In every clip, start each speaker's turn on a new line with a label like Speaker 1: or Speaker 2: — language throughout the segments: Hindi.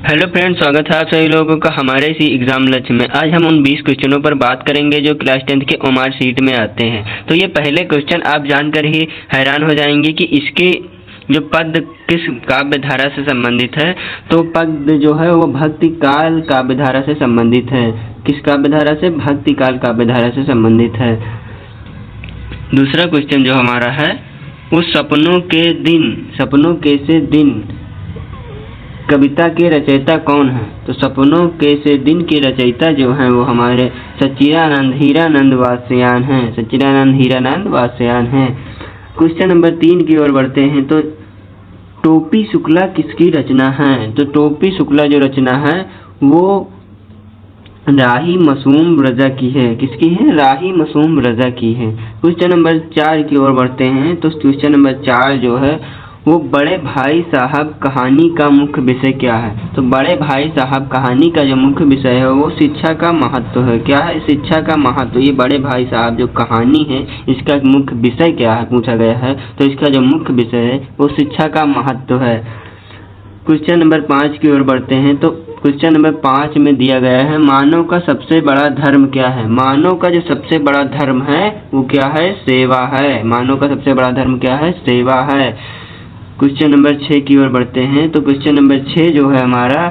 Speaker 1: हेलो फ्रेंड्स, स्वागत है आप सभी लोगों का हमारे इसी एग्जाम लक्ष्य में। आज हम उन 20 क्वेश्चनों पर बात करेंगे जो क्लास 10th के ओमार शीट में आते हैं। तो ये पहले क्वेश्चन आप जानकर ही हैरान हो जाएंगे कि इसके जो पद किस काव्य धारा से संबंधित है। तो पद जो है वो भक्ति काल काव्य धारा से संबंधित है। किस काव्य धारा से? भक्ति काल काव्य धारा से संबंधित है। दूसरा क्वेश्चन जो हमारा है, उस सपनों के से दिन कविता के रचयिता कौन है? तो सपनों के से दिन के रचयिता जो हैं वो हमारे सच्चिदानंद हीरानंद वात्स्यायन हैं। सच्चिदानंद हीरानंद वात्स्यायन हैं। क्वेश्चन नंबर 3 की ओर बढ़ते हैं। तो टोपी शुक्ला किसकी रचना है? तो टोपी शुक्ला जो रचना है वो राही मसूम रजा की है। किसकी है? राही मसूम रजा की है। क्वेश्चन नंबर 4 की ओर बढ़ते हैं। तो क्वेश्चन नंबर 4 जो है वो बड़े भाई साहब कहानी का मुख्य विषय क्या है? तो बड़े भाई साहब कहानी का जो मुख्य विषय है वो शिक्षा का महत्व है। क्या है? शिक्षा का महत्व। ये बड़े भाई साहब जो कहानी है इसका मुख्य विषय क्या है पूछा गया है। तो इसका जो मुख्य विषय है वो शिक्षा का महत्व है। क्वेश्चन नंबर 5 की ओर बढ़ते हैं। तो क्वेश्चन नंबर 5 में दिया गया है, मानव का सबसे बड़ा धर्म क्या है? मानव का जो सबसे बड़ा धर्म है वो क्या है? सेवा है। मानव का सबसे बड़ा धर्म क्या है? सेवा है। क्वेश्चन नंबर 6 की ओर बढ़ते हैं। तो क्वेश्चन नंबर 6 जो है हमारा,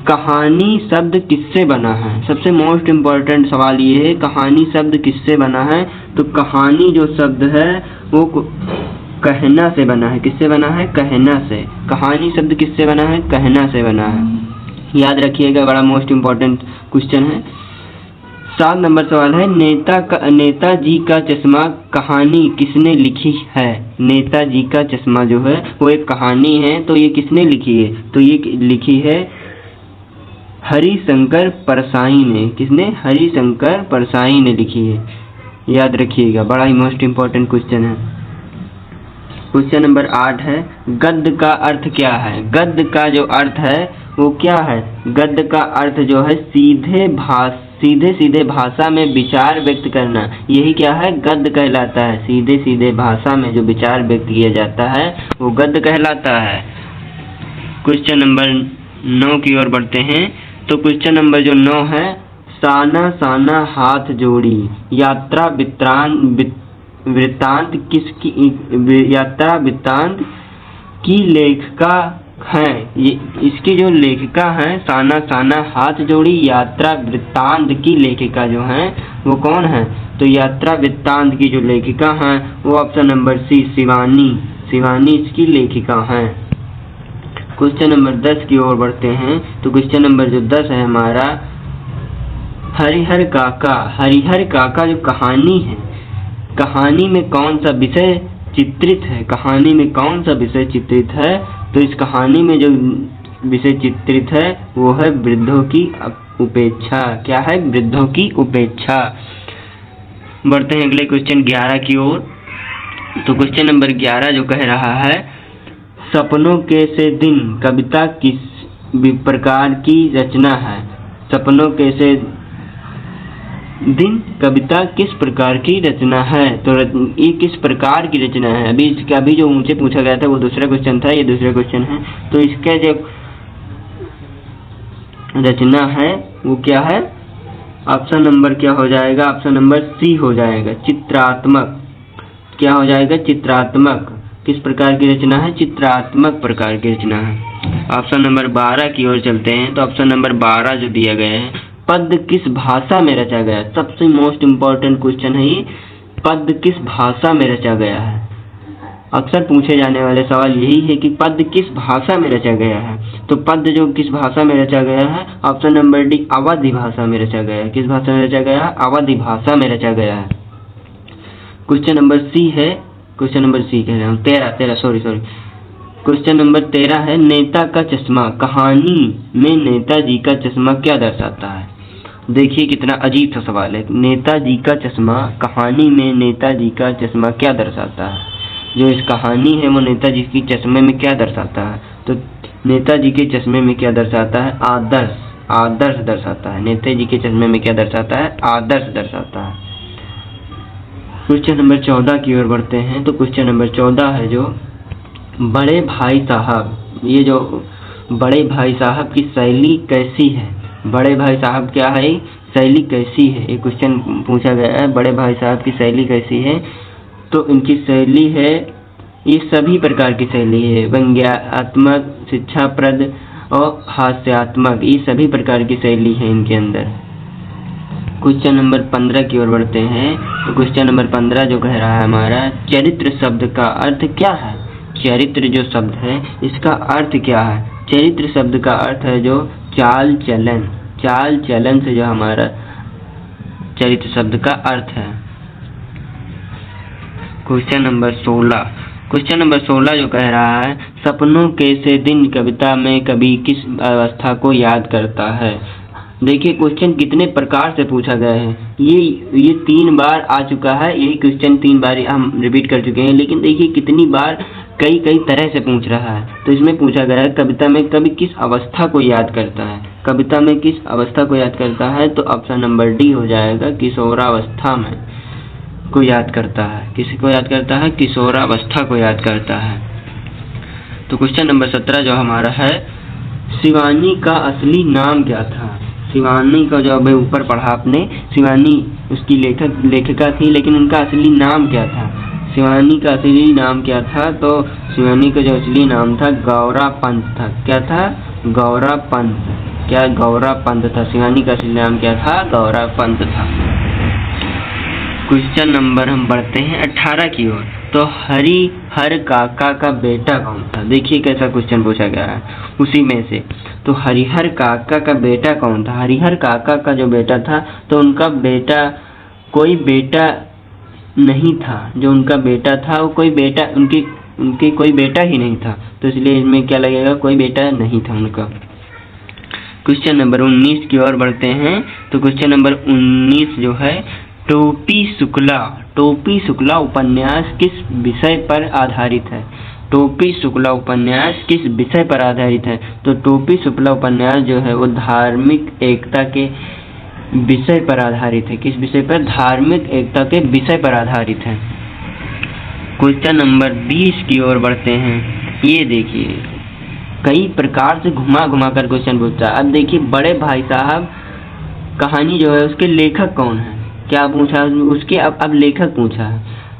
Speaker 1: कहानी शब्द किससे बना है? सबसे मोस्ट इम्पोर्टेंट सवाल ये है, कहानी शब्द किससे बना है? तो कहानी जो शब्द है वो कहना से बना है। किससे बना है? कहना से। कहानी शब्द किससे बना है? कहना से बना है। याद रखिएगा, बड़ा मोस्ट इम्पोर्टेंट क्वेश्चन है। 7 नंबर सवाल है, नेताजी का चश्मा कहानी किसने लिखी है? नेताजी का चश्मा जो है वो एक कहानी है। तो ये किसने लिखी है? तो ये लिखी है हरिशंकर परसाई ने। किसने? हरिशंकर परसाई ने लिखी है। याद रखिएगा, बड़ा ही मोस्ट इम्पोर्टेंट क्वेश्चन है। क्वेश्चन नंबर 8 है, गद्य का अर्थ क्या है? गद्य का जो अर्थ है वो क्या है? गद्य का अर्थ जो है सीधे भाषा में विचार व्यक्त करना। यही क्या है? गद्य कहलाता है। सीधे भाषा में जो विचार व्यक्त किया जाता है वो गद्य कहलाता है। क्वेश्चन नंबर 9 की ओर बढ़ते हैं। तो क्वेश्चन नंबर जो 9 है, साना साना हाथ जोड़ी यात्रा वृत्तांत की लेखिका है। ये इसकी जो लेखिका है, साना साना हाथ जोड़ी यात्रा वृत्तांत की लेखिका जो है वो कौन है? तो यात्रा वृत्तांत की जो लेखिका है वो ऑप्शन नंबर सी शिवानी इसकी लेखिका है। क्वेश्चन नंबर 10 की ओर बढ़ते हैं। तो क्वेश्चन नंबर जो 10 है हमारा, हरिहर काका जो कहानी है, कहानी में कौन सा विषय चित्रित है? कहानी में कौन सा विषय चित्रित है? तो इस कहानी में जो विषय चित्रित है वो है वृद्धों की उपेक्षा। क्या है? वृद्धों की उपेक्षा। बढ़ते हैं अगले क्वेश्चन 11 की ओर। तो क्वेश्चन नंबर 11 जो कह रहा है, सपनों के से दिन कविता किस प्रकार की रचना है? सपनों के से दिन कविता किस प्रकार की रचना है? तो ये किस प्रकार की रचना है? अभी जो मुझे पूछा गया था वो दूसरा क्वेश्चन था, ये दूसरा क्वेश्चन है। तो इसका जो रचना है वो क्या है? ऑप्शन नंबर क्या हो जाएगा? ऑप्शन नंबर सी हो जाएगा, चित्रात्मक। क्या हो जाएगा? चित्रात्मक। किस प्रकार की रचना है? चित्रात्मक प्रकार की रचना है। ऑप्शन नंबर 12 की ओर चलते हैं। तो ऑप्शन नंबर 12 जो दिया गया है, पद किस भाषा में रचा गया? सबसे मोस्ट इम्पोर्टेंट क्वेश्चन है ये, पद किस भाषा में रचा गया है? अक्सर पूछे जाने वाले सवाल यही है कि पद किस भाषा में रचा गया है। तो पद जो किस भाषा में रचा गया है, ऑप्शन नंबर डी, अवधी भाषा में रचा गया है। किस भाषा में रचा गया है? अवधी भाषा में रचा गया है। क्वेश्चन नंबर सी है, क्वेश्चन नंबर सी कह रहा हूँ, 13 सॉरी। क्वेश्चन नंबर 13 है, नेता का चश्मा कहानी में नेताजी का चश्मा क्या दर्शाता है? देखिए कितना अजीब सा सवाल है। नेताजी का चश्मा कहानी में नेताजी का चश्मा क्या दर्शाता है? जो इस कहानी है वो नेताजी की चश्मे में क्या दर्शाता है? तो नेताजी के चश्मे में क्या दर्शाता है? आदर्श दर्शाता है। नेताजी के चश्मे में क्या दर्शाता है? आदर्श दर्शाता है। क्वेश्चन नंबर 14 की ओर बढ़ते हैं। तो क्वेश्चन नंबर 14 है जो बड़े भाई साहब, ये जो बड़े भाई साहब की शैली कैसी है। बड़े भाई साहब क्या है, शैली कैसी है, ये क्वेश्चन पूछा गया है। बड़े भाई साहब की शैली कैसी है, तो इनकी शैली है, ये सभी प्रकार की शैली है, व्यंग्यात्मक, शिक्षाप्रद और हास्यात्मक, ये सभी प्रकार की शैली है इनके अंदर। क्वेश्चन नंबर 15 की ओर बढ़ते हैं। तो क्वेश्चन नंबर 15 जो कह रहा है हमारा, चरित्र शब्द का अर्थ क्या है। चरित्र जो शब्द है इसका अर्थ क्या है। चरित्र शब्द का अर्थ है जो चाल चलन, चाल चलन से जो हमारा चरित्र शब्द का अर्थ है। क्वेश्चन नंबर 16, क्वेश्चन नंबर 16 जो कह रहा है, सपनों के से दिन कविता में कवि किस अवस्था को याद करता है। देखिए क्वेश्चन कितने प्रकार से पूछा गया है, ये 3 बार आ चुका है, यही क्वेश्चन 3 बार हम रिपीट कर चुके हैं, लेकिन देखिए कितनी बार कई तरह से पूछ रहा है। तो इसमें पूछा गया है कविता में कवि किस अवस्था को याद करता है। कविता में किस अवस्था को याद करता है, तो ऑप्शन नंबर डी हो जाएगा, किशोरावस्था में को याद करता है। किसी को याद करता है, किशोरावस्था को याद करता है। तो क्वेश्चन नंबर 17 जो हमारा है, शिवानी का असली नाम क्या था। शिवानी का जो अभी ऊपर पढ़ा आपने, शिवानी उसकी लेखिका थी, लेकिन उनका असली नाम क्या था। शिवानी का असली नाम क्या था, तो शिवानी का जो असली नाम था गौरा पंत था। क्या था, गौरा पंत। क्या, गौरा पंत था। शिवानी का असली नाम क्या था, गौरा पंत था। क्वेश्चन नंबर हम बढ़ते हैं 18 की ओर। तो हरिहर काका का बेटा कौन था। देखिए कैसा क्वेश्चन पूछा गया है उसी में से। तो हरिहर काका का बेटा कौन था। हरिहर काका का जो बेटा था, तो उनका बेटा कोई बेटा नहीं था। जो उनका बेटा था वो कोई बेटा, उनके कोई बेटा ही नहीं था, तो इसलिए इसमें क्या लगेगा, कोई बेटा नहीं था उनका। क्वेश्चन नंबर 19 की ओर बढ़ते हैं। तो क्वेश्चन नंबर 19 जो है, टोपी शुक्ला उपन्यास किस विषय पर आधारित है। टोपी शुक्ला उपन्यास किस विषय पर आधारित है। तो टोपी शुक्ला उपन्यास जो है वो धार्मिक एकता के विषय पर आधारित है। किस विषय पर, धार्मिक एकता के विषय पर आधारित है। क्वेश्चन नंबर 20 की ओर बढ़ते हैं। ये देखिए कई प्रकार से घुमा कर क्वेश्चन पूछता है। अब देखिए बड़े भाई साहब कहानी जो है उसके लेखक कौन है। क्या पूछा उसके, अब लेखक पूछा है,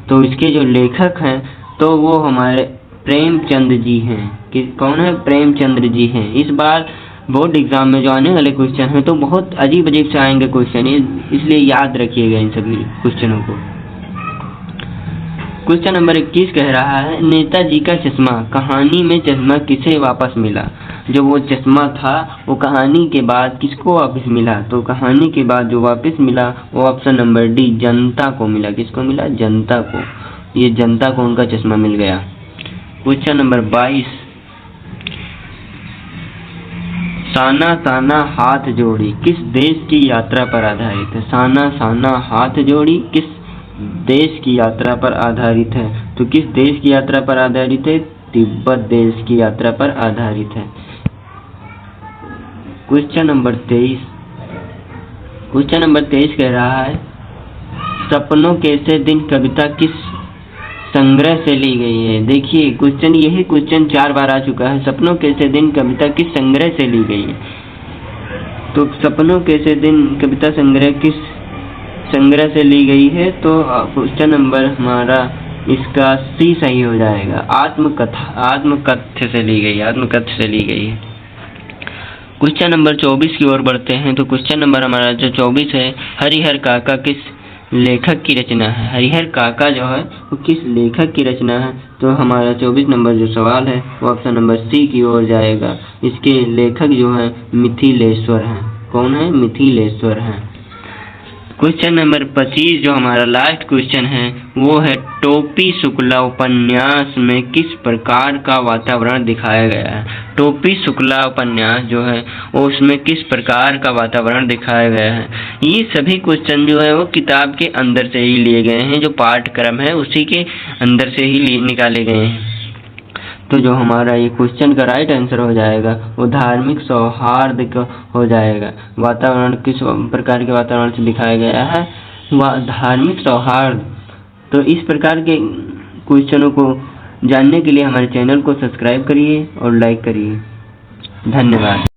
Speaker 1: तो इसके जो लेखक हैं तो वो हमारे प्रेमचंद जी हैं। कि कौन है, प्रेमचंद्र जी हैं। इस बार बोर्ड एग्जाम में जो आने वाले क्वेश्चन हैं तो बहुत अजीब से आएंगे क्वेश्चन, इसलिए याद रखिएगा इन सभी क्वेश्चनों को। क्वेश्चन नंबर 21 कह रहा है, नेताजी का चश्मा, कहानी में चश्मा किसे वापस मिला। जो वो चश्मा था वो कहानी के बाद किसको वापस मिला। तो कहानी के बाद जो वापस मिला वो ऑप्शन नंबर डी, जनता को मिला। किसको मिला, जनता को। ये जनता को उनका चश्मा मिल गया। क्वेश्चन नंबर 22, साना साना हाथ जोड़ी किस देश की यात्रा पर आधारित है। साना साना हाथ जोड़ी किस देश की यात्रा पर आधारित है। तो किस देश की यात्रा पर आधारित है, तिब्बत देश की यात्रा पर आधारित है। क्वेश्चन नंबर 23, क्वेश्चन नंबर 23 कह रहा है, सपनों के से दिन कविता किस संग्रह से ली गई है। देखिए क्वेश्चन, यही क्वेश्चन 4 बार आ चुका है। सपनों के से दिन कविता किस संग्रह से ली गई है। तो सपनों के से दिन कविता संग्रह किस संग्रह से ली गई है। तो क्वेश्चन नंबर हमारा इसका सी सही हो जाएगा, आत्मकथ्य से ली गई, आत्मकथ्य से ली गई है। क्वेश्चन नंबर 24 की ओर बढ़ते हैं। तो क्वेश्चन नंबर हमारा जो 24 है, हरिहर काका किस लेखक की रचना है। हरिहर काका जो है वो किस लेखक की रचना है। तो हमारा 24 नंबर जो सवाल है वो ऑप्शन नंबर सी की ओर जाएगा। इसके लेखक जो है मिथिलेश्वर हैं। कौन है, मिथिलेश्वर हैं। क्वेश्चन नंबर 25 जो हमारा लास्ट क्वेश्चन है वो है, टोपी शुक्ला उपन्यास में किस प्रकार का वातावरण दिखाया गया है। टोपी शुक्ला उपन्यास जो है वो उसमें किस प्रकार का वातावरण दिखाया गया है। ये सभी क्वेश्चन जो है वो किताब के अंदर से ही लिए गए हैं, जो पाठ्यक्रम है उसी के अंदर से ही निकाले गए हैं। तो जो हमारा ये क्वेश्चन का राइट आंसर हो जाएगा वो धार्मिक सौहार्द का हो जाएगा। वातावरण किस प्रकार के वातावरण से दिखाया गया है, वह धार्मिक सौहार्द। तो इस प्रकार के क्वेश्चनों को जानने के लिए हमारे चैनल को सब्सक्राइब करिए और लाइक करिए। धन्यवाद।